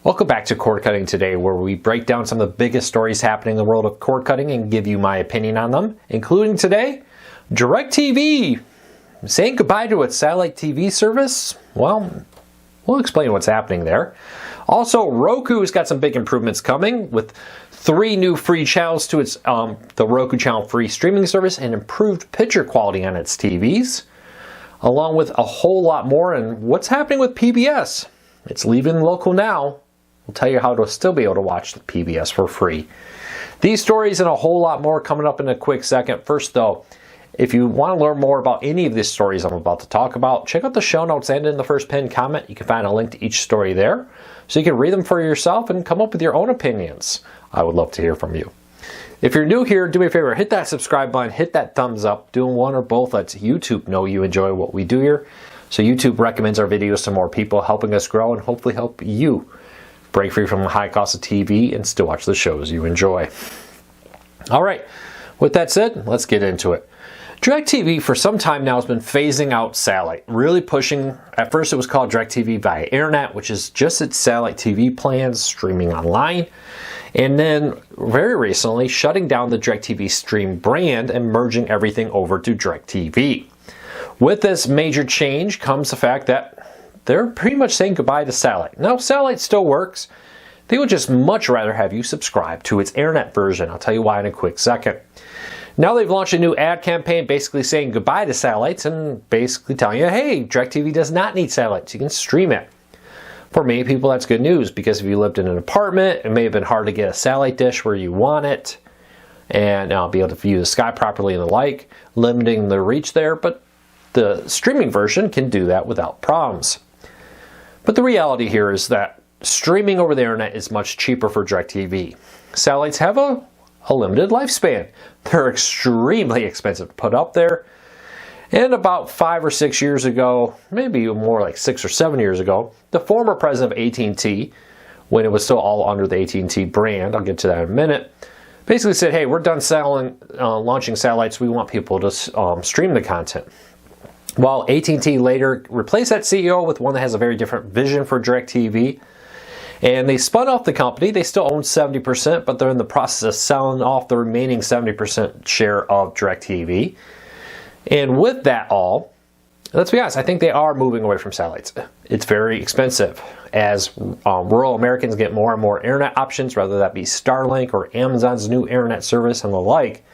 Welcome back to Cord Cutting Today, where we break down some of the biggest stories happening in the world of cord cutting and give you my opinion on them, including today, DIRECTV saying goodbye to its satellite TV service. Well, we'll explain what's happening there. Also, Roku's got some big improvements coming with 3 new free channels to its the Roku Channel free streaming service and improved picture quality on its TVs, along with a whole lot more. And what's happening with PBS? It's leaving local now. We'll tell you how to still be able to watch the PBS for free. These stories and a whole lot more coming up in a quick second. First though, if you want to learn more about any of these stories I'm about to talk about, check out the show notes and in the first pinned comment. You can find a link to each story there, so you can read them for yourself and come up with your own opinions. I would love to hear from you. If you're new here, do me a favor, hit that subscribe button, hit that thumbs up. Doing one or both lets YouTube know you enjoy what we do here. So YouTube recommends our videos to more people, helping us grow and hopefully help you break free from the high cost of TV and still watch the shows you enjoy. All right, with that said, let's get into it. DIRECTV for some time now has been phasing out satellite, really pushing. At first it was called DIRECTV via internet, which is just its satellite TV plans streaming online. And then very recently shutting down the DIRECTV Stream brand and merging everything over to DIRECTV. With this major change comes the fact that they're pretty much saying goodbye to satellite. Now, satellite still works. They would just much rather have you subscribe to its internet version. I'll tell you why in a quick second. Now they've launched a new ad campaign basically saying goodbye to satellites and basically telling you, hey, DIRECTV does not need satellites. You can stream it. For many people, that's good news, because if you lived in an apartment, it may have been hard to get a satellite dish where you want it and be able to view the sky properly and the like, limiting the reach there. But the streaming version can do that without problems. But the reality here is that streaming over the internet is much cheaper for DIRECTV. Satellites have a limited lifespan. They're extremely expensive to put up there. And about 5 or 6 years ago, maybe more like 6 or 7 years ago, the former president of AT&T, when it was still all under the AT&T brand, I'll get to that in a minute, basically said, hey, we're done launching satellites. We want people to stream the content. While AT&T later replaced that CEO with one that has a very different vision for DIRECTV, and they spun off the company. They still own 70%, but they're in the process of selling off the remaining 70% share of DIRECTV. And with that all, let's be honest, I think they are moving away from satellites. It's very expensive. As rural Americans get more and more internet options, whether that be Starlink or Amazon's new internet service and the like,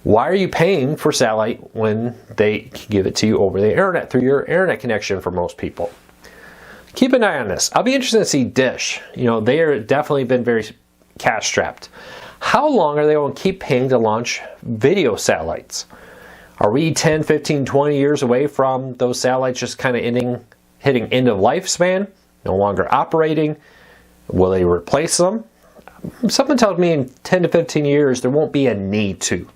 why are you paying for satellite when they can give it to you over the internet through your internet connection for most people? Keep an eye on this. I'll be interested to see Dish. You know, they are definitely been very cash strapped. How long are they going to keep paying to launch video satellites? Are we 10, 15, 20 years away from those satellites just kind of hitting end of lifespan, no longer operating? Will they replace them? Something tells me in 10 to 15 years there won't be a need to.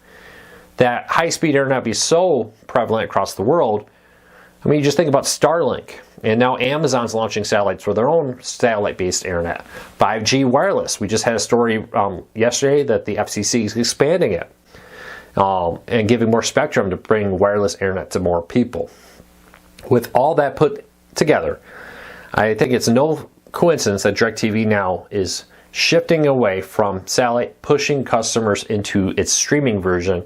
That high-speed internet will be so prevalent across the world. I mean, you just think about Starlink, and now Amazon's launching satellites for their own satellite-based internet. 5G wireless. We just had a story yesterday that the FCC is expanding it and giving more spectrum to bring wireless internet to more people. With all that put together, I think it's no coincidence that DIRECTV now is shifting away from satellite, pushing customers into its streaming version,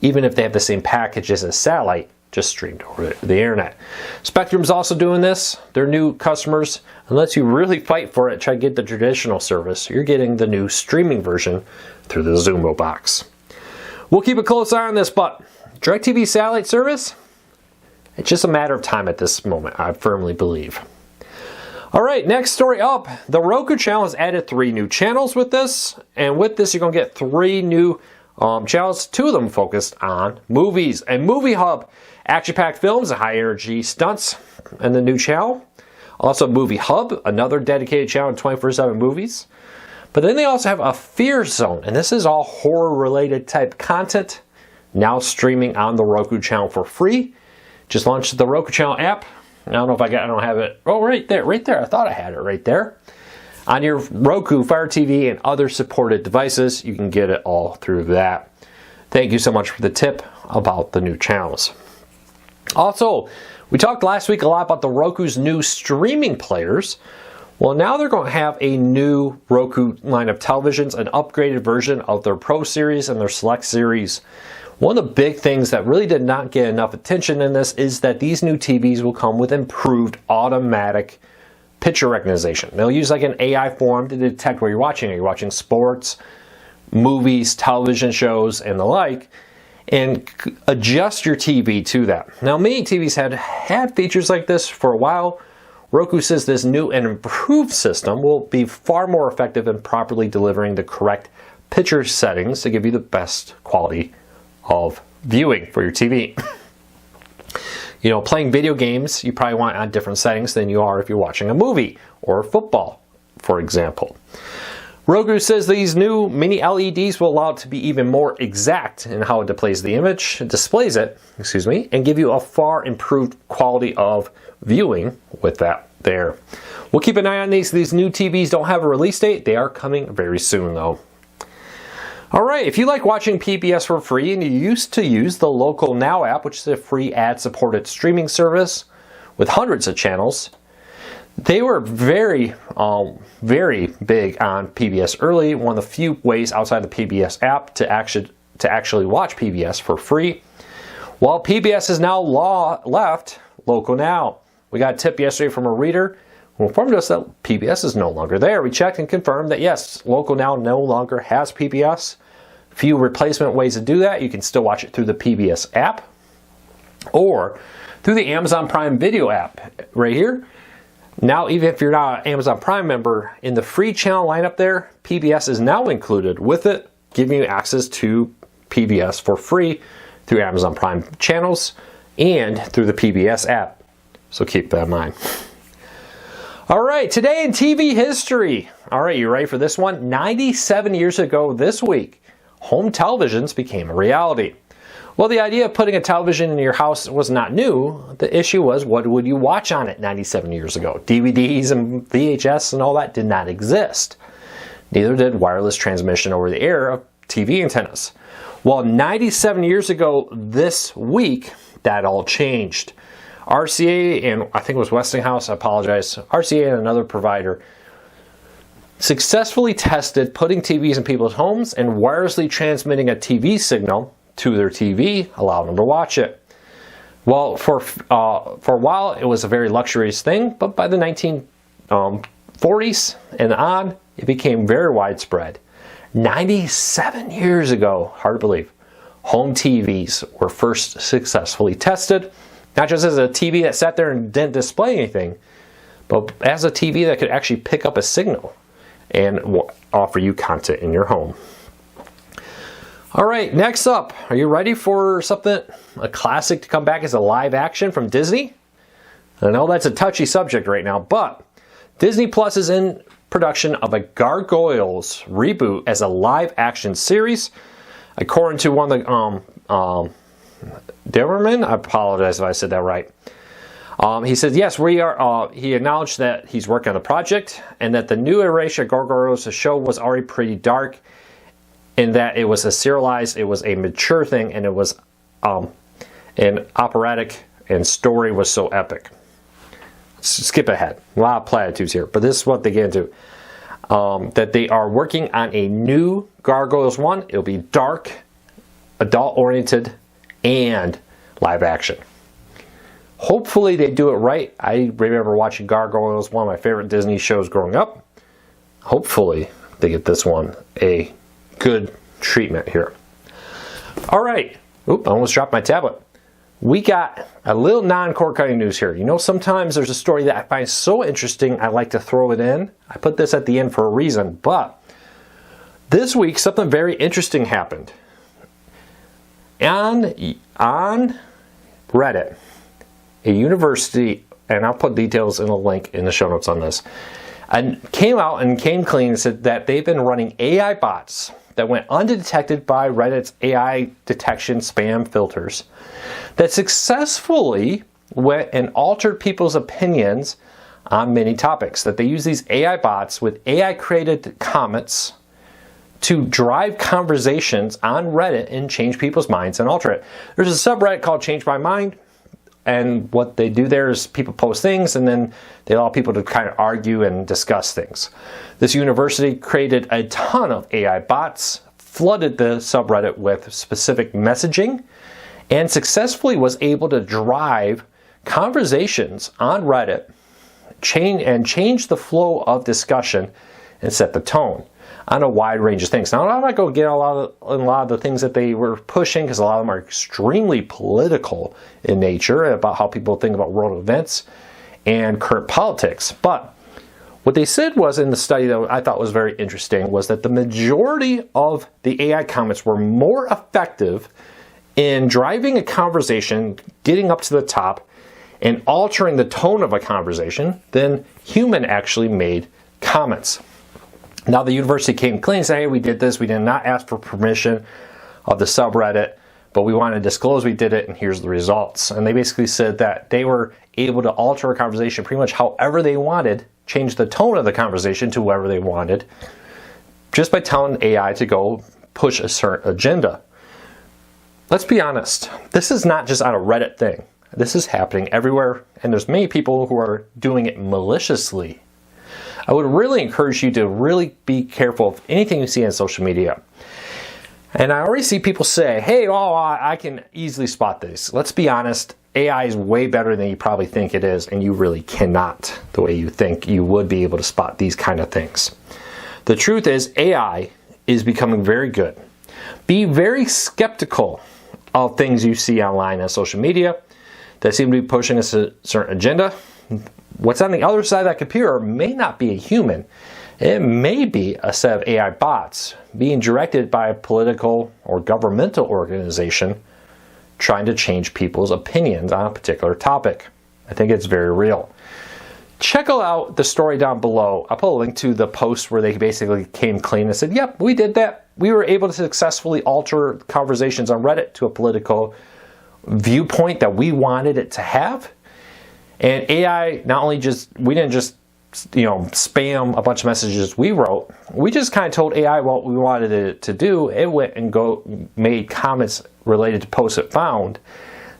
even if they have the same packages as satellite, just streamed over the internet. Spectrum's also doing this. Their new customers, unless you really fight for it, try to get the traditional service, you're getting the new streaming version through the Zumo box. We'll keep a close eye on this, but DIRECTV satellite service, it's just a matter of time at this moment, I firmly believe. All right, next story up. The Roku channel has added 3 new channels with this, and with this you're going to get 3 new channels, 2 of them focused on movies. And Movie Hub, action-packed films and high-energy stunts in the new channel. Also Movie Hub, another dedicated channel in 24/7 movies. But then they also have a Fear Zone, and this is all horror-related type content, now streaming on the Roku channel for free. Just launched the Roku channel app. I don't know if I don't have it. Oh, right there. I thought I had it right there. On your Roku, Fire TV, and other supported devices, you can get it all through that. Thank you so much for the tip about the new channels. Also, we talked last week a lot about the Roku's new streaming players. Well, now they're going to have a new Roku line of televisions, an upgraded version of their Pro series and their Select series. One of the big things that really did not get enough attention in this is that these new TVs will come with improved automatic picture recognition. They'll use like an AI form to detect where you're watching. Are you watching sports, movies, television shows, and the like, and adjust your TV to that. Now, many TVs had features like this for a while. Roku says this new and improved system will be far more effective in properly delivering the correct picture settings to give you the best quality of viewing for your TV. You know, playing video games, you probably want on different settings than you are if you're watching a movie or football, for example. Roku says these new mini LEDs will allow it to be even more exact in how it displays it, and give you a far improved quality of viewing with that there. We'll keep an eye on these. These new TVs don't have a release date. They are coming very soon though. Alright, if you like watching PBS for free and you used to use the Local Now app, which is a free ad-supported streaming service with hundreds of channels, they were very big on PBS early, one of the few ways outside the PBS app to actually watch PBS for free. Well, PBS has now left Local Now. We got a tip yesterday from a reader who informed us that PBS is no longer there. We checked and confirmed that yes, Local Now no longer has PBS. Few replacement ways to do that. You can still watch it through the PBS app or through the Amazon Prime Video app right here. Now, even if you're not an Amazon Prime member, in the free channel lineup there, PBS is now included with it, giving you access to PBS for free through Amazon Prime channels and through the PBS app. So keep that in mind. All right, today in TV history. All right, you ready for this one? 97 years ago this week, home televisions became a reality. Well, the idea of putting a television in your house was not new. The issue was, what would you watch on it 97 years ago? DVDs and VHS and all that did not exist. Neither did wireless transmission over the air of TV antennas. Well, 97 years ago this week, that all changed. RCA and I think it was Westinghouse, I apologize, RCA and another provider successfully tested putting TVs in people's homes and wirelessly transmitting a TV signal to their TV, allowed them to watch it. Well, for a while it was a very luxurious thing, but by the 1940s and on, it became very widespread. 97 years ago, hard to believe, home TVs were first successfully tested, not just as a TV that sat there and didn't display anything, but as a TV that could actually pick up a signal and offer you content in your home. All right, next up, are you ready for something, a classic to come back as a live action from Disney? I know that's a touchy subject right now, but Disney Plus is in production of a Gargoyles reboot as a live action series. According to one of the Dimmerman, I apologize if I said that right. He said, yes, we are. He acknowledged that he's working on the project and that the new iteration of Gargoyles, the show was already pretty dark in that it was a serialized, it was a mature thing, and it was an operatic and story was so epic. Skip ahead. A lot of platitudes here, but this is what they get into. That they are working on a new Gargoyles 1. It'll be dark, adult-oriented, and live action. Hopefully they do it right. I remember watching Gargoyles, one of my favorite Disney shows growing up. Hopefully they get this one a good treatment here. All right. Oop, I almost dropped my tablet. We got a little non-cord cutting news here. You know, sometimes there's a story that I find so interesting I like to throw it in. I put this at the end for a reason, but this week something very interesting happened. On Reddit, a university, and I'll put details in a link in the show notes on this, and came out and came clean and said that they've been running AI bots that went undetected by Reddit's AI detection spam filters that successfully went and altered people's opinions on many topics. That they use these AI bots with AI created comments to drive conversations on Reddit and change people's minds and alter it. There's a subreddit called Change My Mind. and what they do there is people post things and then they allow people to kind of argue and discuss things. This university created a ton of AI bots, flooded the subreddit with specific messaging, and successfully was able to drive conversations on Reddit, change the flow of discussion and set the tone on a wide range of things. Now, I'm not going to get a lot of the things that they were pushing, because a lot of them are extremely political in nature about how people think about world events and current politics. But what they said was, in the study that I thought was very interesting, was that the majority of the AI comments were more effective in driving a conversation, getting up to the top, and altering the tone of a conversation than human actually made comments. Now, the university came clean and said, hey, we did this. We did not ask for permission of the subreddit, but we want to disclose we did it, and here's the results. And they basically said that they were able to alter a conversation pretty much however they wanted, change the tone of the conversation to whoever they wanted, just by telling AI to go push a certain agenda. Let's be honest. This is not just on a Reddit thing. This is happening everywhere, and there's many people who are doing it maliciously. I would really encourage you to really be careful of anything you see on social media. And I already see people say, hey, I can easily spot this. Let's be honest, AI is way better than you probably think it is, and you really cannot, the way you think you would be able to spot these kind of things. The truth is, AI is becoming very good. Be very skeptical of things you see online on social media that seem to be pushing a certain agenda. What's on the other side of that computer may not be a human. It may be a set of AI bots being directed by a political or governmental organization trying to change people's opinions on a particular topic. I think it's very real. Check out the story down below. I'll put a link to the post where they basically came clean and said, yep, we did that. We were able to successfully alter conversations on Reddit to a political viewpoint that we wanted it to have. And AI, we didn't just spam a bunch of messages we wrote. We just kind of told AI what we wanted it to do. It went and made comments related to posts it found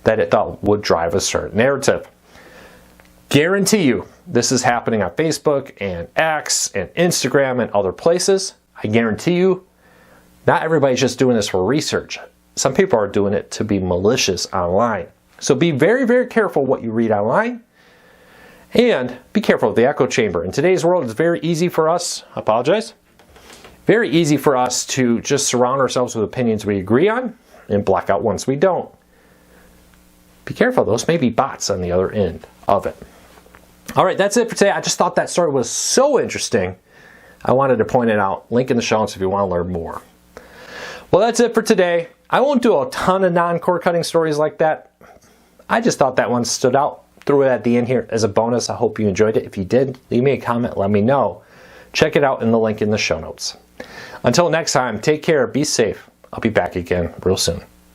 that it thought would drive a certain narrative. Guarantee you this is happening on Facebook and X and Instagram and other places. I guarantee you not everybody's just doing this for research. Some people are doing it to be malicious online. So be very, very careful what you read online. And be careful of the echo chamber. In today's world, it's very easy for us, very easy for us to just surround ourselves with opinions we agree on and block out ones we don't. Be careful, those may be bots on the other end of it. All right, that's it for today. I just thought that story was so interesting. I wanted to point it out. Link in the show notes if you want to learn more. Well, that's it for today. I won't do a ton of non-cord cutting stories like that. I just thought that one stood out. Threw it at the end here as a bonus. I hope you enjoyed it. If you did, leave me a comment. Let me know. Check it out in the link in the show notes. Until next time, take care. Be safe. I'll be back again real soon.